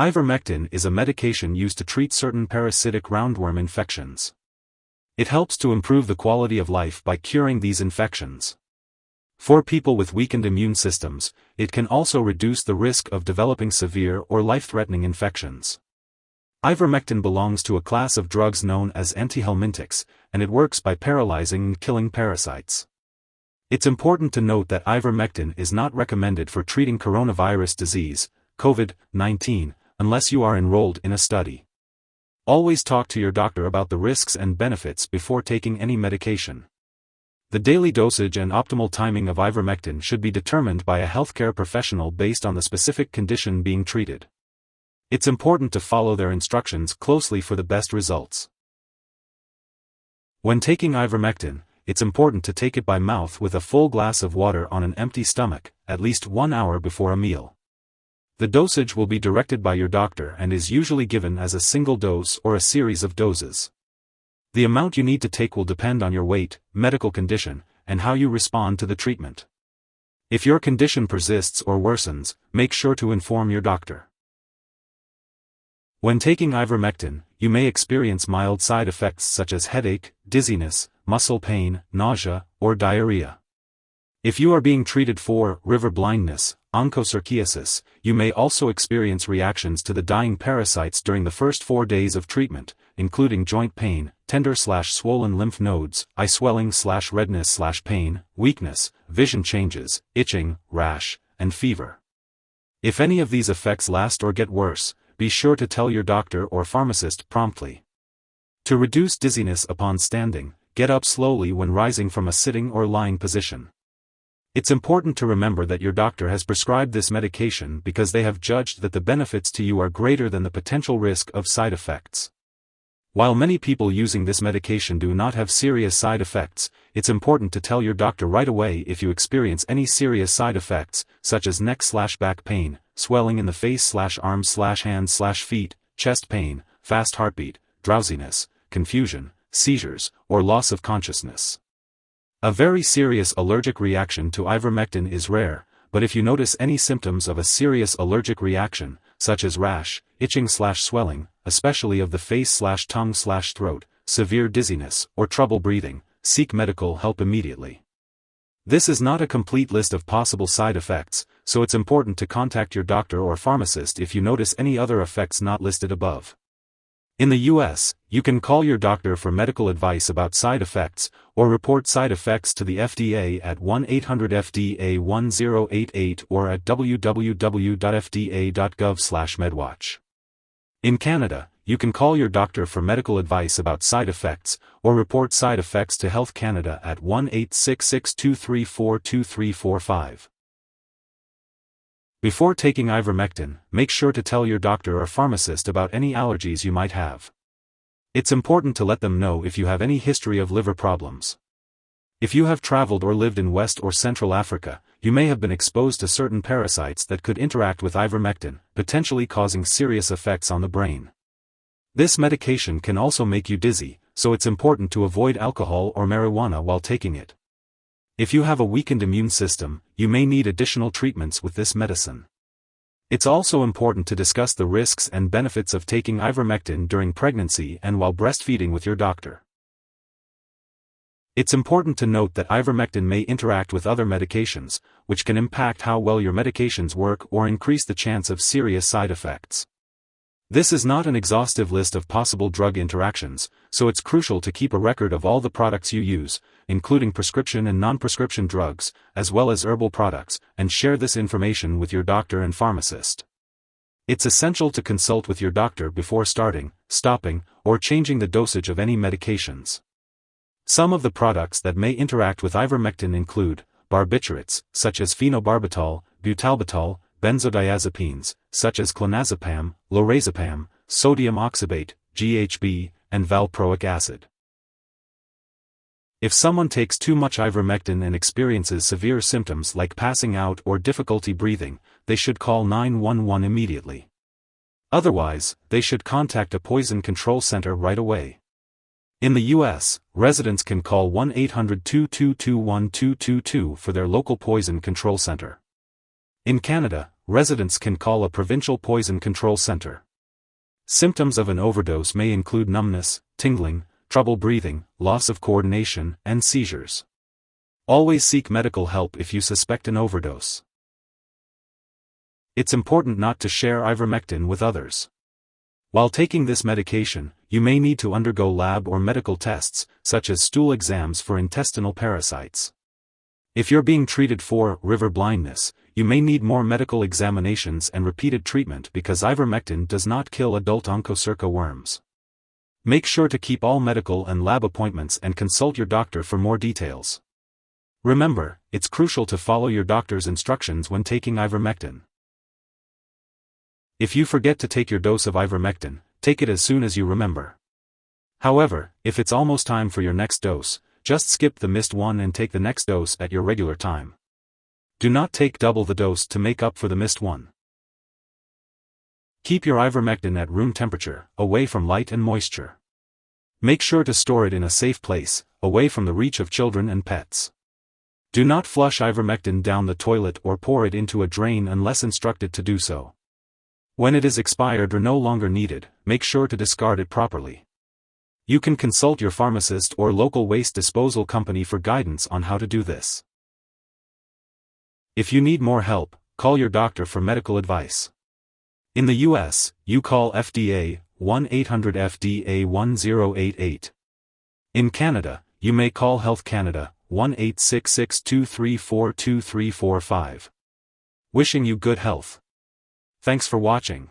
Ivermectin is a medication used to treat certain parasitic roundworm infections. It helps to improve the quality of life by curing these infections. For people with weakened immune systems, it can also reduce the risk of developing severe or life-threatening infections. Ivermectin belongs to a class of drugs known as antihelmintics, and it works by paralyzing and killing parasites. It's important to note that ivermectin is not recommended for treating coronavirus disease, COVID-19, unless you are enrolled in a study. Always talk to your doctor about the risks and benefits before taking any medication. The daily dosage and optimal timing of ivermectin should be determined by a healthcare professional based on the specific condition being treated. It's important to follow their instructions closely for the best results. When taking ivermectin, it's important to take it by mouth with a full glass of water on an empty stomach, at least 1 hour before a meal. The dosage will be directed by your doctor and is usually given as a single dose or a series of doses. The amount you need to take will depend on your weight, medical condition, and how you respond to the treatment. If your condition persists or worsens, make sure to inform your doctor. When taking ivermectin, you may experience mild side effects such as headache, dizziness, muscle pain, nausea, or diarrhea. If you are being treated for river blindness, onchocerciasis, you may also experience reactions to the dying parasites during the first 4 days of treatment, including joint pain, tender/swollen lymph nodes, eye swelling/redness/pain, weakness, vision changes, itching, rash, and fever. If any of these effects last or get worse, be sure to tell your doctor or pharmacist promptly. To reduce dizziness upon standing, get up slowly when rising from a sitting or lying position. It's important to remember that your doctor has prescribed this medication because they have judged that the benefits to you are greater than the potential risk of side effects. While many people using this medication do not have serious side effects, it's important to tell your doctor right away if you experience any serious side effects, such as neck/back pain, swelling in the face/arms/hands/feet, chest pain, fast heartbeat, drowsiness, confusion, seizures, or loss of consciousness. A very serious allergic reaction to ivermectin is rare, but if you notice any symptoms of a serious allergic reaction, such as rash, itching/swelling, especially of the face/tongue/throat, severe dizziness, or trouble breathing, seek medical help immediately. This is not a complete list of possible side effects, so it's important to contact your doctor or pharmacist if you notice any other effects not listed above. In the US, you can call your doctor for medical advice about side effects, or report side effects to the FDA at 1-800-FDA-1088 or at www.fda.gov/medwatch. In Canada, you can call your doctor for medical advice about side effects, or report side effects to Health Canada at 1-866-234-2345. Before taking ivermectin, make sure to tell your doctor or pharmacist about any allergies you might have. It's important to let them know if you have any history of liver problems. If you have traveled or lived in West or Central Africa, you may have been exposed to certain parasites that could interact with ivermectin, potentially causing serious effects on the brain. This medication can also make you dizzy, so it's important to avoid alcohol or marijuana while taking it. If you have a weakened immune system, you may need additional treatments with this medicine. It's also important to discuss the risks and benefits of taking ivermectin during pregnancy and while breastfeeding with your doctor. It's important to note that ivermectin may interact with other medications, which can impact how well your medications work or increase the chance of serious side effects. This is not an exhaustive list of possible drug interactions, so it's crucial to keep a record of all the products you use, including prescription and non-prescription drugs, as well as herbal products, and share this information with your doctor and pharmacist. It's essential to consult with your doctor before starting, stopping, or changing the dosage of any medications. Some of the products that may interact with ivermectin include barbiturates, such as phenobarbital, butalbital, benzodiazepines, such as clonazepam, lorazepam, sodium oxybate, GHB, and valproic acid. If someone takes too much ivermectin and experiences severe symptoms like passing out or difficulty breathing, they should call 911 immediately. Otherwise, they should contact a poison control center right away. In the US, residents can call 1-800-222-1222 for their local poison control center. In Canada, residents can call a provincial poison control center. Symptoms of an overdose may include numbness, tingling, trouble breathing, loss of coordination, and seizures. Always seek medical help if you suspect an overdose. It's important not to share ivermectin with others. While taking this medication, you may need to undergo lab or medical tests, such as stool exams for intestinal parasites. If you're being treated for river blindness, you may need more medical examinations and repeated treatment because ivermectin does not kill adult onchocerca worms. Make sure to keep all medical and lab appointments and consult your doctor for more details. Remember, it's crucial to follow your doctor's instructions when taking ivermectin. If you forget to take your dose of ivermectin, take it as soon as you remember. However, if it's almost time for your next dose, just skip the missed one and take the next dose at your regular time. Do not take double the dose to make up for the missed one. Keep your ivermectin at room temperature, away from light and moisture. Make sure to store it in a safe place, away from the reach of children and pets. Do not flush ivermectin down the toilet or pour it into a drain unless instructed to do so. When it is expired or no longer needed, make sure to discard it properly. You can consult your pharmacist or local waste disposal company for guidance on how to do this. If you need more help, call your doctor for medical advice. In the US, you call FDA 1-800-FDA-1088. In Canada, you may call Health Canada 1-866-234-2345. Wishing you good health. Thanks for watching.